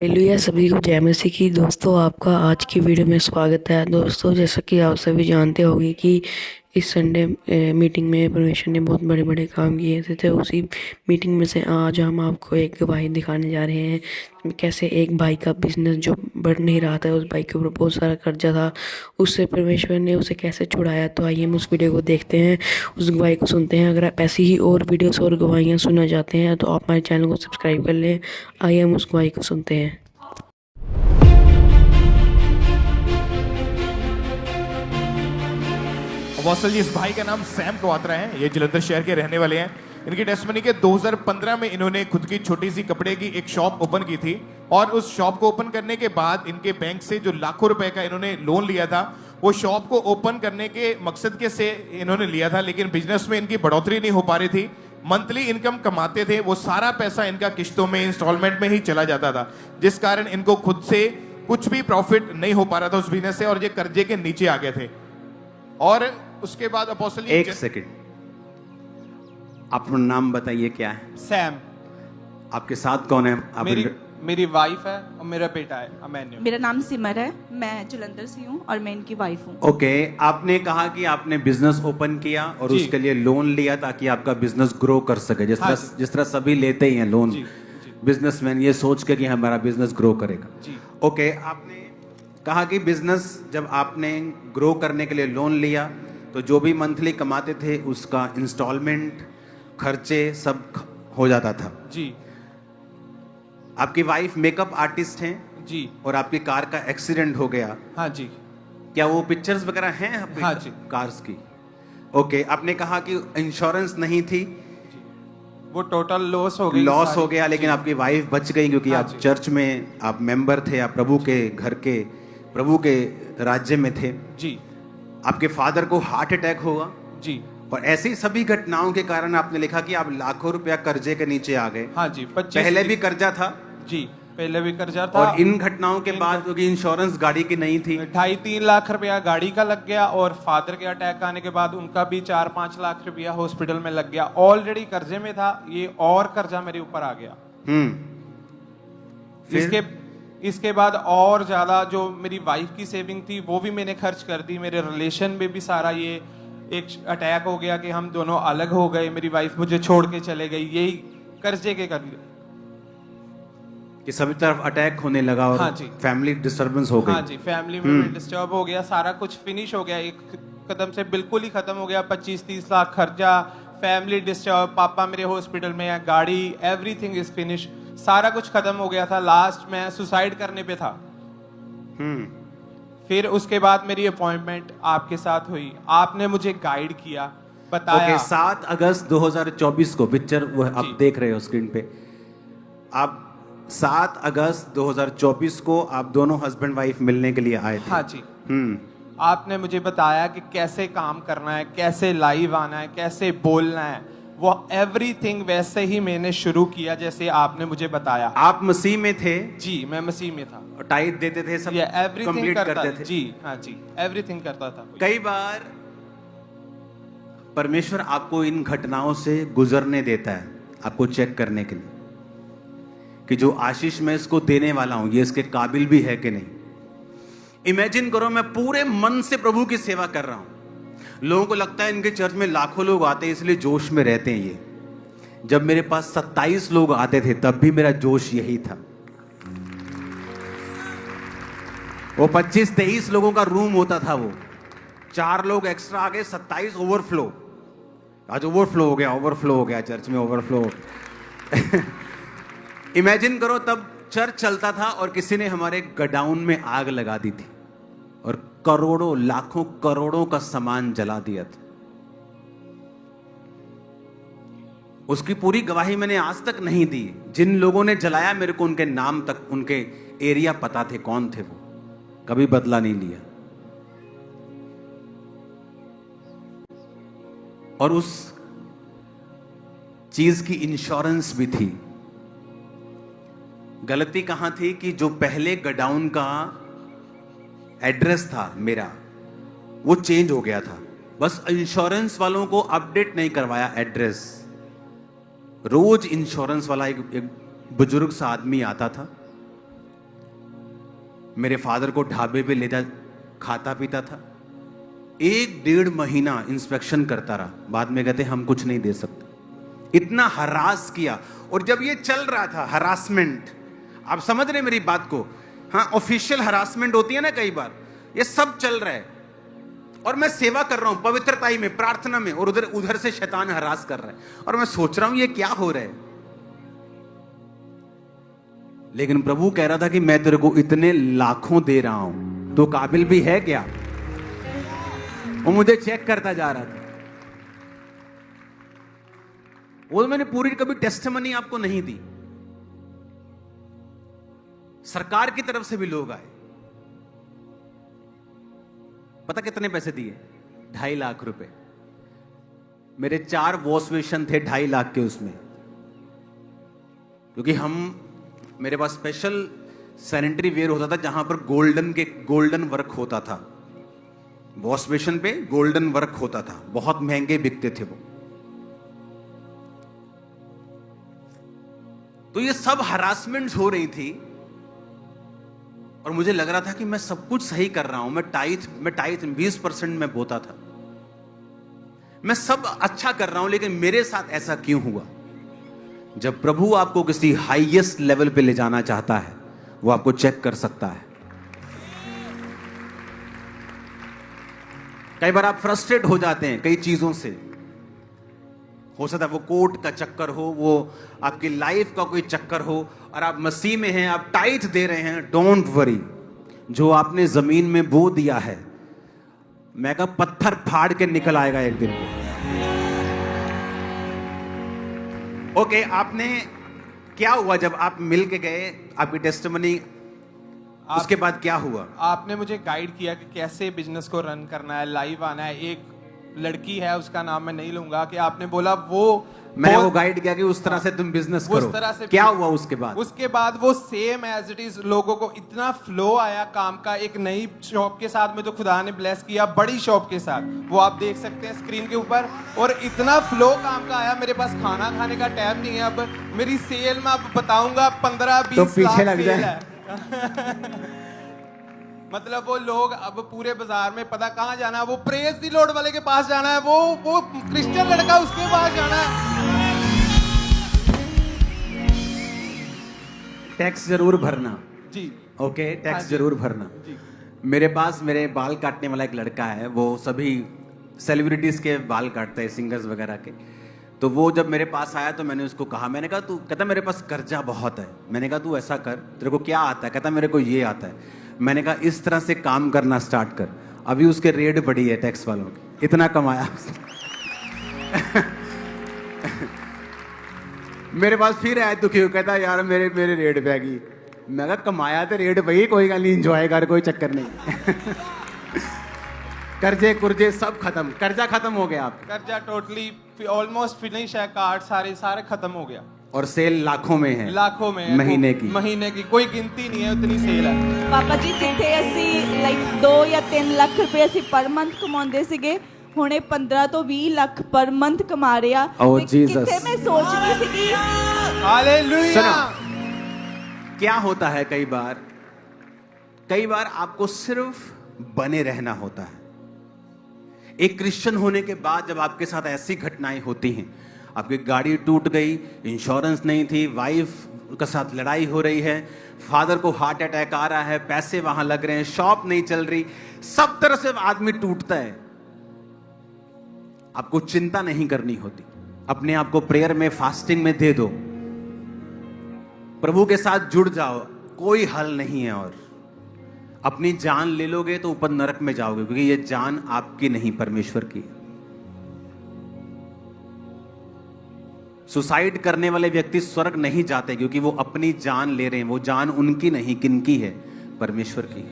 Hello सभी को जय मसीह की। दोस्तों आपका आज की वीडियो में स्वागत है। दोस्तों जैसा कि आप सभी जानते होंगे कि इस संडे मीटिंग में परमेश्वर ने बहुत बड़े बड़े काम किए थे। उसी मीटिंग में से आज हम आपको एक गवाही दिखाने जा रहे हैं कैसे एक भाई का बिजनेस जो बढ़ नहीं रहा था, उस भाई के ऊपर बहुत सारा कर्जा था, उससे परमेश्वर ने उसे कैसे छुड़ाया। तो आइए हम उस वीडियो को देखते हैं, उस गवाही को सुनते हैं। अगर आप ऐसी ही और वीडियोस और गवाहियाँ सुनना चाहते हैं तो आप हमारे चैनल को सब्सक्राइब कर लें। आइए हम उस गवाही को सुनते हैं। अपोस्टल जी, इस भाई का नाम सैम कवात्रा है। ये जलंधर शहर के रहने वाले हैं। इनकी टेस्टमनी के 2015 में इन्होंने खुद की छोटी सी कपड़े की एक शॉप ओपन की थी और उस शॉप को ओपन करने के बाद इनके बैंक से जो लाखों रुपए का इन्होंने लोन लिया था, वो शॉप को ओपन करने के मकसद के से इन्होंने लिया था, लेकिन बिजनेस में इनकी बढ़ोतरी नहीं हो पा रही थी। मंथली इनकम कमाते थे, वो सारा पैसा इनका किश्तों में, इंस्टॉलमेंट में ही चला जाता था, जिस कारण इनको खुद से कुछ भी प्रॉफिट नहीं हो पा रहा था उस बिजनेस से और ये कर्जे के नीचे आ गए थे। और उसके बाद अपोस्टल जी, एक सेकंड, अपना नाम बताइए क्या है? सैम। आपके साथ कौन है? आप मेरी वाइफ है और मेरा बेटा है अमेन्यू। मेरा नाम सिमर है, मैं जलंधर से हूँ और मैं इनकी वाइफ हूँ। ओके, आपने कहा कि आपने बिजनेस ओपन किया और जी। उसके लिए लोन लिया ताकि आपका बिजनेस ग्रो कर सके, हाँ जिस तरह सभी लेते ही हैं लोन, जी, बिजनेसमैन, ये सोच के कि हमारा बिजनेस ग्रो करेगा। जी। ओके, आपने कहा कि बिजनेस जब आपने ग्रो करने के लिए लोन लिया तो जो भी मंथली कमाते थे उसका इंस्टॉलमेंट, खर्चे सब हो जाता था। जी आपकी वाइफ मेकअप आर्टिस्ट हैं जी। और आपकी कार का एक्सीडेंट हो गया। हाँ जी। क्या वो पिक्चर्स वगैरह हैं आपकी हाँ जी। कार्स की? ओके, आपने कहा कि इंश्योरेंस नहीं थी, वो टोटल लॉस हो गई, लॉस सारी। हो गया, लेकिन जी। आपकी वाइफ बच गई क्योंकि हाँ आप जी। चर्च में आप मेंबर थे, आप प्रभु के घर के, प्रभु के राज्य में थे। जी आपके फादर को हार्ट अटैक हुआ जी। और ऐसी सभी घटनाओं के कारण आपने लिखा कि आप लाखों रुपया कर्जे के नीचे आ गए। हाँ जी। 25 पहले भी कर्जा था जी, पहले भी कर्जा था। और इन घटनाओं के बाद क्योंकि इंश्योरेंस गाड़ी की नहीं थी, 2.5-3 लाख रुपया गाड़ी का लग गया और फादर के अटैक आने के बाद उनका भी 4-5 लाख रुपया हॉस्पिटल में लग गया। ऑलरेडी कर्जे में था, ये और कर्जा मेरे ऊपर आ गया। फिर? इसके बाद और ज्यादा जो मेरी वाइफ की सेविंग थी वो भी मैंने खर्च कर दी। मेरे रिलेशन में भी सारा ये एक अटैक हो गया कि हम दोनों अलग हो गए, मेरी वाइफ मुझे छोड़ के चले गई, यही कर्जे के कर कि सभी तरफ अटैक होने लगा और हाँ जी। फैमिली डिस्टरबेंस हो गई। हाँ जी, फैमिली में भी डिस्टर्ब हो गया, सारा कुछ फिनिश हो गया, एक कदम से बिल्कुल ही खत्म हो गया। 25-30 लाख खर्चा, फैमिली डिस्टर्ब, पापा मेरे हॉस्पिटल में है, गाड़ी, एवरीथिंग इज फिनिश, सारा कुछ खत्म हो गया था। लास्ट में सुसाइड करने पे था। फिर उसके बाद मेरी अपॉइंटमेंट आपके साथ हुई, आपने मुझे गाइड किया, बताया। ओके, 7 अगस्त 2024 को पिक्चर वो आप जी। देख रहे हो स्क्रीन पे। आप 7 अगस्त 2024 को आप दोनों हस्बैंड वाइफ मिलने के लिए आए थे। हाँ जी। आपने मुझे बताया कि कैसे काम करना है, कैसे लाइव आना है, कैसे बोलना है, वो एवरीथिंग वैसे ही मैंने शुरू किया जैसे आपने मुझे बताया। आप मसीह में थे? जी, मैं मसीह में था। और टाइट देते थे, सब ये एवरीथिंग कंप्लीट करता करते था। थे? जी हाँ जी, एवरीथिंग करता था। कई बार परमेश्वर आपको इन घटनाओं से गुजरने देता है, आपको चेक करने के लिए कि जो आशीष मैं इसको देने वाला हूं ये इसके काबिल भी है कि नहीं। इमेजिन करो, मैं पूरे मन से प्रभु की सेवा कर रहा हूं, लोगों को लगता है इनके चर्च में लाखों लोग आते हैं इसलिए जोश में रहते हैं ये। जब मेरे पास 27 लोग आते थे तब भी मेरा जोश यही था। वो 25-23 लोगों का रूम होता था, वो 4 लोग एक्स्ट्रा आ गए, 27 ओवरफ्लो। आज ओवरफ्लो हो गया चर्च में, ओवरफ्लो। इमेजिन करो, तब चर्च चलता था और किसी ने हमारे गडाउन में आग लगा दी थी और करोड़ों, लाखों, करोड़ों का सामान जला दिया था। उसकी पूरी गवाही मैंने आज तक नहीं दी। जिन लोगों ने जलाया मेरे को उनके नाम तक, उनके एरिया पता थे, कौन थे वो, कभी बदला नहीं लिया। और उस चीज की इंश्योरेंस भी थी। गलती कहां थी कि जो पहले गडाउन का एड्रेस था मेरा, वो चेंज हो गया था। बस इंश्योरेंस वालों को अपडेट नहीं करवाया एड्रेस। रोज इंश्योरेंस वाला एक बुजुर्ग सा आदमी आता था, मेरे फादर को ढाबे पे ले जा खाता पीता था। 1-1.5 महीना इंस्पेक्शन करता रहा, बाद में कहते हम कुछ नहीं दे सकते। इतना हरास किया। और जब ये चल रहा था हरासमेंट, आप समझ रहे मेरी बात को? हाँ, ऑफिशियल हरासमेंट होती है ना कई बार, ये सब चल रहा है और मैं सेवा कर रहा हूं पवित्रता में, प्रार्थना में, और उधर से शैतान हरास कर रहा है और मैं सोच रहा हूं ये क्या हो रहा है। लेकिन प्रभु कह रहा था कि मैं तेरे को इतने लाखों दे रहा हूं, तो काबिल भी है क्या? वो मुझे चेक करता जा रहा था। वो मैंने पूरी कभी टेस्टमनी आपको नहीं दी। सरकार की तरफ से भी लोग आए, पता कितने पैसे दिए? 2.5 लाख रुपए। मेरे 4 वॉश बेसिन थे 2.5 लाख के उसमें, क्योंकि मेरे पास स्पेशल सैनिटरी वेयर होता था जहां पर गोल्डन वर्क होता था। वॉश बेसिन पे गोल्डन वर्क होता था, बहुत महंगे बिकते थे वो। तो ये सब हरासमेंट्स हो रही थी और मुझे लग रहा था कि मैं सब कुछ सही कर रहा हूं। मैं टाइथ 20% में बोता था, मैं सब अच्छा कर रहा हूं, लेकिन मेरे साथ ऐसा क्यों हुआ? जब प्रभु आपको किसी हाईएस्ट लेवल पे ले जाना चाहता है, वो आपको चेक कर सकता है। कई बार आप फ्रस्ट्रेट हो जाते हैं कई चीजों से, हो सकता है वो कोर्ट का चक्कर हो, वो आपकी लाइफ का कोई चक्कर हो, और आप मसीह में हैं, आप टाइथ दे रहे हैं। डोंट वरी, जो आपने जमीन में बो दिया है, मैं कहा पत्थर फाड़ के निकल आएगा एक दिन। ओके, आपने क्या हुआ जब आप मिल के गए? आपकी टेस्टिमनी, उसके बाद क्या हुआ? आपने मुझे गाइड किया कि कैसे बिजनेस को रन करना है, लाइव आना है। एक लड़की है, उसका नाम मैं नहीं लूंगा, कि आपने बोला मैंने वो गाइड किया कि उस तरह से तुम बिजनेस करो। उस तरह से क्या हुआ उसके बाद? उसके बाद वो सेम एज इट इज, लोगों को इतना फ्लो आया काम का। एक नई शॉप के साथ में जो खुदा ने ब्लेस किया, बड़ी शॉप के साथ, वो आप देख सकते हैं स्क्रीन के ऊपर। और इतना फ्लो काम का आया, मेरे पास खाना खाने का टाइम नहीं है। अब मेरी सेल में आप बताऊंगा 15-20 पीछे लाख लग सेल जाए। है। मतलब वो लोग अब पूरे बाजार में पता कहां जाना है, वो प्रेज दी लॉर्ड वाले के पास जाना है, वो क्रिश्चियन लड़का उसके पास जाना है। टैक्स जरूर भरना जी, ओके, हाँ टैक्स जी। जरूर भरना। जी। मेरे पास मेरे बाल काटने वाला एक लड़का है, वो सभी सेलिब्रिटीज के बाल काटता है, सिंगर्स वगैरह के। तो वो जब मेरे पास आया तो मैंने उसको कहा, मैंने कहा कहता मेरे पास कर्जा बहुत है। मैंने कहा तू ऐसा कर, तेरे को क्या आता है? कहता मेरे को ये आता है। मैंने कहा इस तरह से काम करना स्टार्ट कर। अभी उसके रेट बढ़ी है टैक्स वालों की, इतना कमाया उसने। मेरे पास फिर आया दुखी हो, कहता यार मेरे रेट पे गई। मैं कहा कमाया तो रेट भाई, कोई गल नहीं, इंजॉय कर, कोई चक्कर नहीं। कर्जे कुर्जे सब खत्म, कर्जा खत्म हो गया आपका, कर्जा टोटली ऑलमोस्ट फिनिश है, कार्ड सारे खत्म हो गया। और सेल लाखों में है, लाखों में है, महीने की कोई गिनती नहीं है, उतनी सेल है। ਪਾਪਾ ਜੀ ਜਿੱਥੇ ਅਸੀਂ ਲਾਈਕ 2 ਜਾਂ 3 ਲੱਖ ਰੁਪਏ ਅਸੀਂ ਪਰ ਮੰਥ ਕਮਾਉਂਦੇ ਸੀਗੇ, ਹੁਣੇ 15 ਤੋਂ 20 ਲੱਖ ਪਰ ਮੰਥ ਕਮਾ ਰਿਹਾ। Oh, ਤੇ Jesus. ਕਿੱਥੇ ਮੈਂ ਸੋਚਦੀ ਸੀਗੀ। हालेलुया। क्या होता है कई बार आपको सिर्फ बने रहना होता है। एक क्रिश्चियन होने के बाद जब आपके साथ ऐसी घटनाएं होती हैं, आपकी गाड़ी टूट गई, इंश्योरेंस नहीं थी, वाइफ के साथ लड़ाई हो रही है, फादर को हार्ट अटैक आ रहा है, पैसे वहां लग रहे हैं, शॉप नहीं चल रही, सब तरह से आदमी टूटता है। आपको चिंता नहीं करनी होती, अपने आप को प्रेयर में, फास्टिंग में दे दो, प्रभु के साथ जुड़ जाओ, कोई हल नहीं है। और अपनी जान ले लोगे तो ऊपर नरक में जाओगे, क्योंकि ये जान आपकी नहीं, परमेश्वर की। सुसाइड करने वाले व्यक्ति स्वर्ग नहीं जाते, क्योंकि वो अपनी जान ले रहे हैं। वो जान उनकी नहीं, किनकी है? परमेश्वर की।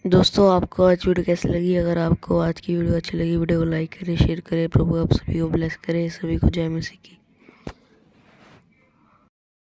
दोस्तों आपको आज वीडियो कैसी लगी? अगर आपको आज की वीडियो अच्छी लगी, वीडियो को लाइक करें, शेयर करें। प्रभु आप सभी को ब्लेस करें। सभी को जय मसीह की।